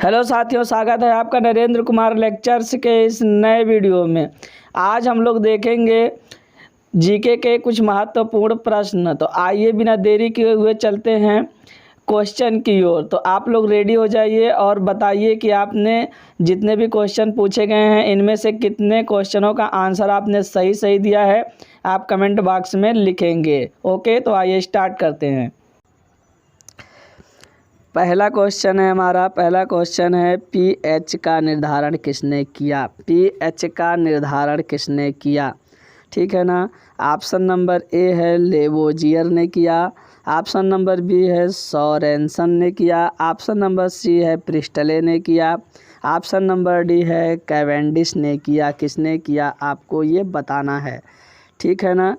Hello साथियों, स्वागत है आपका नरेंद्र कुमार लेक्चर्स के इस नए वीडियो में। आज हम लोग देखेंगे जीके के कुछ महत्वपूर्ण प्रश्न। तो आइए बिना देरी किए हुए चलते हैं क्वेश्चन की ओर। तो आप लोग रेडी हो जाइए और बताइए कि आपने जितने भी क्वेश्चन पूछे गए हैं इनमें से कितने क्वेश्चनों का आंसर आपने सही दिया है। आप कमेंट बॉक्स में लिखेंगे। ओके, तो आइए स्टार्ट करते हैं। पहला क्वेश्चन है पीएच का निर्धारण किसने किया। पीएच का निर्धारण किसने किया, ठीक है ना। ऑप्शन नंबर ए है लेवोजियर ने किया, ऑप्शन नंबर बी है सोरेनसन ने किया, ऑप्शन नंबर सी है प्रिस्टले ने किया, ऑप्शन नंबर डी है कैवेंडिश ने किया। किसने किया आपको ये बताना है, ठीक है ना।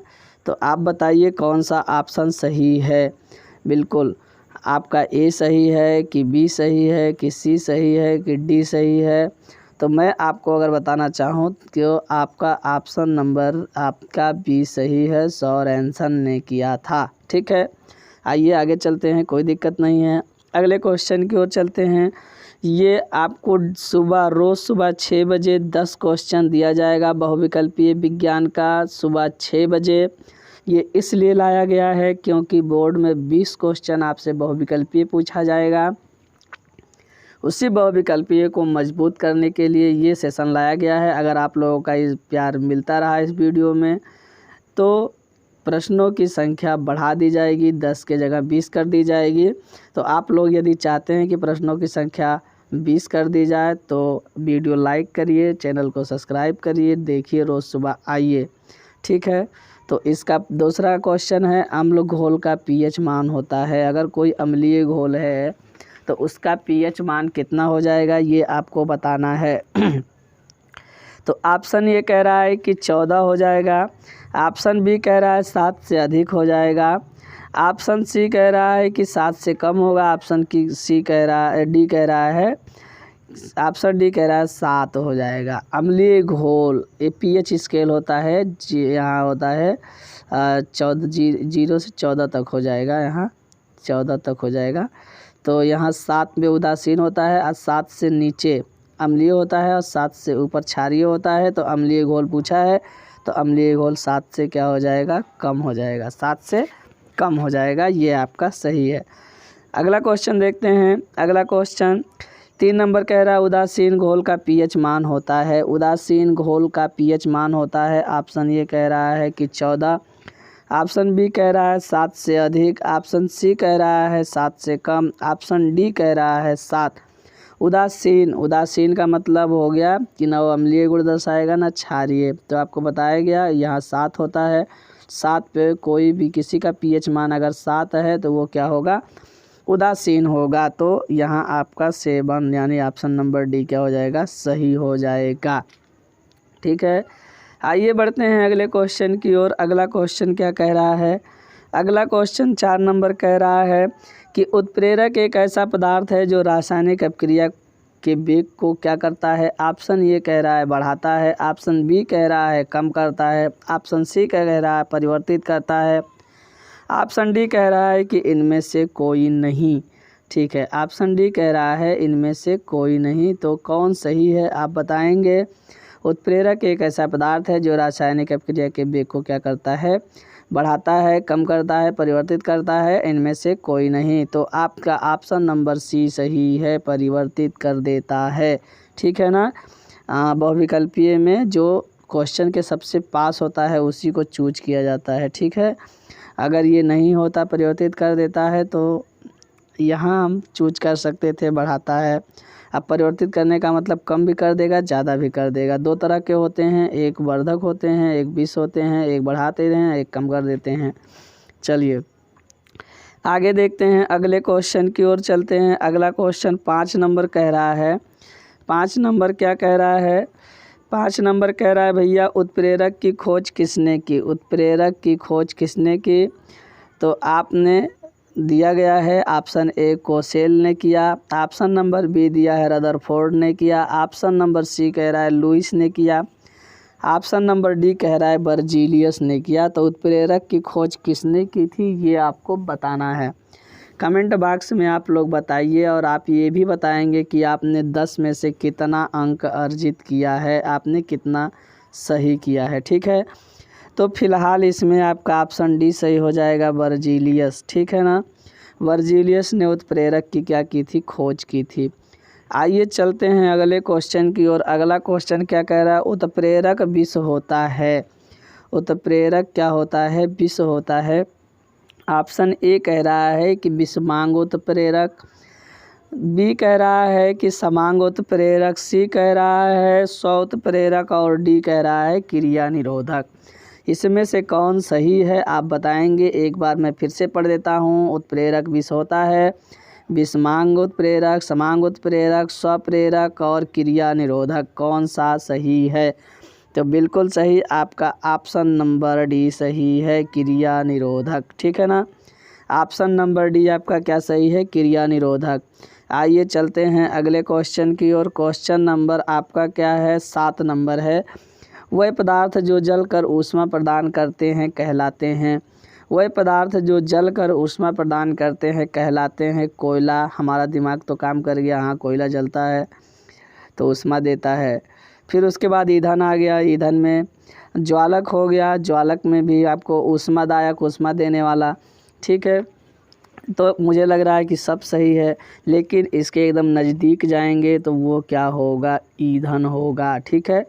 तो आप बताइए कौन सा ऑप्शन सही है। बिल्कुल, आपका ए सही है कि बी सही है कि सी सही है कि डी सही है। तो मैं आपको अगर बताना चाहूँ कि आपका ऑप्शन नंबर आपका बी सही है, सोरेनसन ने किया था, ठीक है। आइए आगे चलते हैं, कोई दिक्कत नहीं है। अगले क्वेश्चन की ओर चलते हैं। ये आपको रोज़ सुबह 6 बजे 10 क्वेश्चन दिया जाएगा बहुविकल्पीय विज्ञान का, सुबह 6 बजे। ये इसलिए लाया गया है क्योंकि बोर्ड में 20 क्वेश्चन आपसे बहुविकल्पीय पूछा जाएगा। उसी बहुविकल्पीय को मजबूत करने के लिए ये सेशन लाया गया है। अगर आप लोगों का इस प्यार मिलता रहा इस वीडियो में तो प्रश्नों की संख्या बढ़ा दी जाएगी, 10 के जगह 20 कर दी जाएगी। तो आप लोग यदि चाहते हैं कि प्रश्नों की संख्या 20 कर दी जाए तो वीडियो लाइक करिए, चैनल को सब्सक्राइब करिए, देखिए रोज़ सुबह आइए, ठीक है। तो इसका दूसरा क्वेश्चन है अम्ल घोल का पीएच मान होता है। अगर कोई अम्लीय घोल है तो उसका पीएच मान कितना हो जाएगा ये आपको बताना है। तो ऑप्शन ये कह रहा है कि 14 हो जाएगा, ऑप्शन बी कह रहा है 7 से अधिक हो जाएगा, ऑप्शन सी कह रहा है कि 7 से कम होगा, ऑप्शन की डी कह रहा है, ऑप्शन डी कह रहा है 7 हो जाएगा। अम्लीय घोल ये पीएच स्केल होता है, यहाँ होता है 0 से 14 तक हो जाएगा, यहाँ 14 तक हो जाएगा। तो यहाँ 7 में उदासीन होता है और 7 से नीचे अम्लीय होता है और 7 से ऊपर क्षारीय होता है। तो अम्लीय घोल पूछा है तो अम्लीय घोल 7 से क्या हो जाएगा, कम हो जाएगा, 7 से कम हो जाएगा। ये आपका सही है। अगला क्वेश्चन देखते हैं। अगला क्वेश्चन 3 नंबर कह रहा है उदासीन घोल का पीएच मान होता है। उदासीन घोल का पीएच मान होता है, ऑप्शन ये कह रहा है कि 14, ऑप्शन बी कह रहा है 7 से अधिक, ऑप्शन सी कह रहा है 7 से कम, ऑप्शन डी कह रहा है 7। उदासीन का मतलब हो गया कि ना वो अम्लीय गुण दर्शाएगा ना क्षारीय। तो आपको बताया गया यहाँ 7 होता है। 7 पे कोई भी किसी का पीएच मान अगर 7 है तो वो क्या होगा, उदासीन होगा। तो यहाँ आपका 7 यानी ऑप्शन नंबर डी क्या हो जाएगा, सही हो जाएगा, ठीक है। आइए बढ़ते हैं अगले क्वेश्चन की ओर। अगला क्वेश्चन क्या कह रहा है। अगला क्वेश्चन 4 नंबर कह रहा है कि उत्प्रेरक एक ऐसा पदार्थ है जो रासायनिक अपक्रिया के वेग को क्या करता है। ऑप्शन ये कह रहा है बढ़ाता है, ऑप्शन बी कह रहा है कम करता है, ऑप्शन सी कह रहा है परिवर्तित करता है, ऑप्शन डी कह रहा है कि इनमें से कोई नहीं, ठीक है। ऑप्शन डी कह रहा है इनमें से कोई नहीं। तो कौन सही है आप बताएंगे। उत्प्रेरक एक ऐसा पदार्थ है जो रासायनिक अपक्रिया के वेग को क्या करता है, बढ़ाता है, कम करता है, परिवर्तित करता है, इनमें से कोई नहीं। तो आपका ऑप्शन नंबर सी सही है, परिवर्तित कर देता है, ठीक है ना। बहुविकल्पीय में जो क्वेश्चन के सबसे पास होता है उसी को चूज किया जाता है, ठीक है। अगर ये नहीं होता परिवर्तित कर देता है तो यहाँ हम चूज कर सकते थे बढ़ाता है। अब परिवर्तित करने का मतलब कम भी कर देगा, ज़्यादा भी कर देगा। 2 तरह के होते हैं, एक वर्धक होते हैं, एक विष होते हैं, एक बढ़ाते हैं, एक कम कर देते हैं। चलिए आगे देखते हैं, अगले क्वेश्चन की ओर चलते हैं। अगला क्वेश्चन 5 नंबर कह रहा है। 5 नंबर क्या कह रहा है। 5 नंबर कह रहा है भैया उत्प्रेरक की खोज किसने की। उत्प्रेरक की खोज किसने की। तो आपने दिया गया है ऑप्शन ए कोसेल ने किया, ऑप्शन नंबर बी दिया है रदरफोर्ड ने किया, ऑप्शन नंबर सी कह रहा है लुइस ने किया, ऑप्शन नंबर डी कह रहा है बर्जीलियस ने किया। तो उत्प्रेरक की खोज किसने की थी ये आपको बताना है। कमेंट बॉक्स में आप लोग बताइए और आप ये भी बताएंगे कि आपने 10 में से कितना अंक अर्जित किया है, आपने कितना सही किया है। ठीक है, तो फिलहाल इसमें आपका ऑप्शन डी सही हो जाएगा, वर्जिलियस। ठीक है ना, वर्जिलियस ने उत्प्रेरक की क्या की थी, खोज की थी। आइए चलते हैं अगले क्वेश्चन की ओर। अगला क्वेश्चन क्या कह रहा है, उत्प्रेरक विष होता है। उत्प्रेरक क्या होता है, विष होता है। ऑप्शन ए कह रहा है कि विषमांग उत्प्रेरक, बी कह रहा है कि समांग उत्प्रेरक, सी कह रहा है स्व उत्प्रेरक और डी कह रहा है क्रिया निरोधक। इसमें से कौन सही है आप बताएंगे। एक बार मैं फिर से पढ़ देता हूँ। उत्प्रेरक विष होता है, विषमांग उत्प्रेरक, समांग उत्प्रेरक, स्वप्रेरक और क्रिया निरोधक। कौन सा सही है, तो बिल्कुल सही आपका ऑप्शन नंबर डी सही है, क्रिया निरोधक। ठीक है ना, ऑप्शन नंबर डी आपका क्या सही है, क्रिया निरोधक। आइए चलते हैं अगले क्वेश्चन की ओर। क्वेश्चन नंबर आपका क्या है, 7 नंबर है। वह पदार्थ जो जलकर ऊष्मा प्रदान करते हैं कहलाते हैं। वह पदार्थ जो जलकर ऊष्मा प्रदान करते हैं कहलाते हैं कोयला। हमारा दिमाग तो काम कर गया, हाँ कोयला जलता है तो ऊष्मा देता है। फिर उसके बाद ईंधन आ गया, ईंधन में ज्वालक हो गया, ज्वालक में भी आपको ऊष्मादायक, ऊष्मा देने वाला। ठीक है, तो मुझे लग रहा है कि सब सही है, लेकिन इसके एकदम नज़दीक जाएंगे तो वो क्या होगा, ईंधन होगा। ठीक है,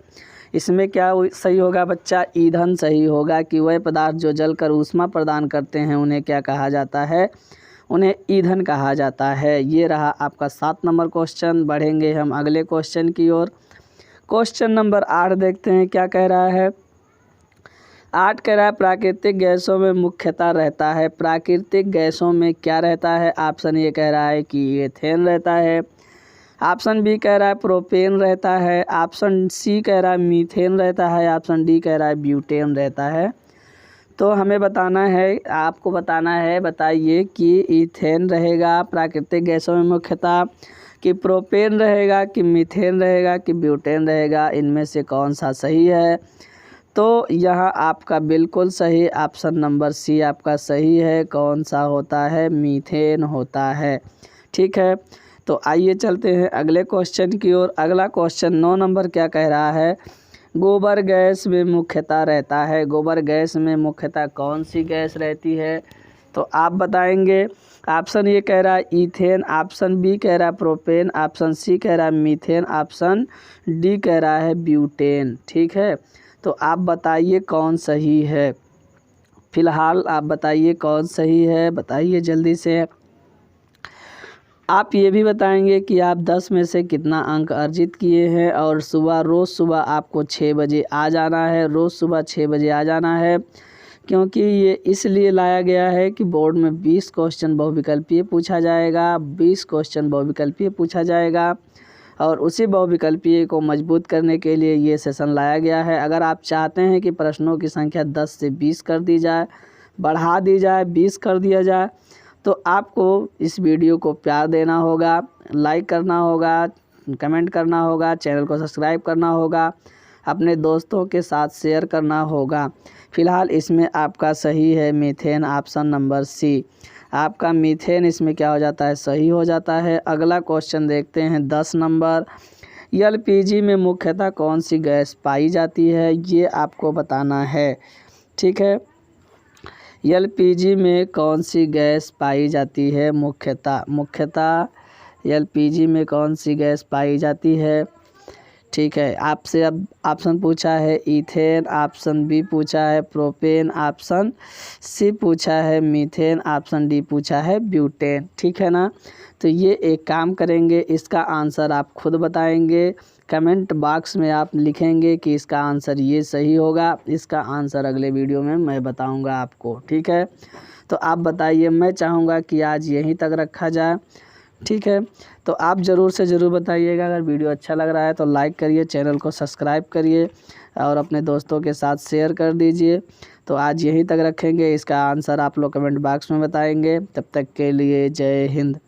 इसमें क्या सही होगा बच्चा, ईंधन सही होगा कि वह पदार्थ जो जलकर ऊष्मा प्रदान करते हैं उन्हें क्या कहा जाता है, उन्हें ईंधन कहा जाता है। ये रहा आपका 7 नंबर क्वेश्चन। बढ़ेंगे हम अगले क्वेश्चन की ओर। क्वेश्चन नंबर 8 देखते हैं क्या कह रहा है। 8 कह रहा है प्राकृतिक गैसों में मुख्यतः रहता है। प्राकृतिक गैसों में क्या रहता है, ऑप्शन ये कह रहा है कि एथेन रहता है, ऑप्शन बी कह रहा है प्रोपेन रहता है, ऑप्शन सी कह रहा है मीथेन रहता है, ऑप्शन डी कह रहा है ब्यूटेन रहता है। तो हमें बताना है, आपको बताना है, बताइए कि ईथेन रहेगा प्राकृतिक गैसों में मुख्यतः, कि प्रोपेन रहेगा, कि मीथेन रहेगा, कि ब्यूटेन रहेगा। इनमें से कौन सा सही है, तो यहाँ आपका बिल्कुल सही ऑप्शन नंबर सी आपका सही है। कौन सा होता है, मीथेन होता है। ठीक है, तो आइए चलते हैं अगले क्वेश्चन की ओर। अगला क्वेश्चन 9 नंबर क्या कह रहा है, गोबर गैस में मुख्यतः रहता है। गोबर गैस में मुख्यतः कौन सी गैस रहती है, तो आप बताएंगे। ऑप्शन ये कह रहा है ईथेन, ऑप्शन बी कह रहा है प्रोपेन, ऑप्शन सी कह रहा है मीथेन, ऑप्शन डी कह रहा है ब्यूटेन। ठीक है, तो आप बताइए कौन सही है। फिलहाल आप बताइए कौन सही है, बताइए जल्दी से। आप ये भी बताएंगे कि आप 10 में से कितना अंक अर्जित किए हैं और रोज़ सुबह आपको 6 बजे आ जाना है। रोज़ सुबह 6 बजे आ जाना है, क्योंकि ये इसलिए लाया गया है कि बोर्ड में 20 क्वेश्चन बहुविकल्पीय पूछा जाएगा, 20 क्वेश्चन बहुविकल्पीय पूछा जाएगा और उसी बहुविकल्पीय को मजबूत करने के लिए ये सेशन लाया गया है। अगर आप चाहते हैं कि प्रश्नों की संख्या 10 से 20 कर दी जाए, बढ़ा दी जाए, 20 कर दिया जाए, तो आपको इस वीडियो को प्यार देना होगा, लाइक करना होगा, कमेंट करना होगा, चैनल को सब्सक्राइब करना होगा, अपने दोस्तों के साथ शेयर करना होगा। फ़िलहाल इसमें आपका सही है मीथेन, ऑप्शन नंबर सी आपका मीथेन इसमें क्या हो जाता है, सही हो जाता है। अगला क्वेश्चन देखते हैं 10 नंबर। एलपीजी में मुख्यतः कौन सी गैस पाई जाती है, ये आपको बताना है। ठीक है, एलपीजी में कौन सी गैस पाई जाती है, मुख्यतः एलपीजी में कौन सी गैस पाई जाती है। ठीक है, आपसे अब ऑप्शन पूछा है ईथेन, ऑप्शन बी पूछा है प्रोपेन, ऑप्शन सी पूछा है मीथेन, ऑप्शन डी पूछा है ब्यूटेन। ठीक है ना, तो ये एक काम करेंगे, इसका आंसर आप खुद बताएंगे। कमेंट बॉक्स में आप लिखेंगे कि इसका आंसर ये सही होगा, इसका आंसर अगले वीडियो में मैं बताऊंगा आपको। ठीक है, तो आप बताइए। मैं चाहूँगा कि आज यहीं तक रखा जाए। ठीक है, तो आप ज़रूर से ज़रूर बताइएगा। अगर वीडियो अच्छा लग रहा है तो लाइक करिए, चैनल को सब्सक्राइब करिए और अपने दोस्तों के साथ शेयर कर दीजिए। तो आज यहीं तक रखेंगे, इसका आंसर आप लोग कमेंट बॉक्स में बताएंगे। तब तक के लिए जय हिंद।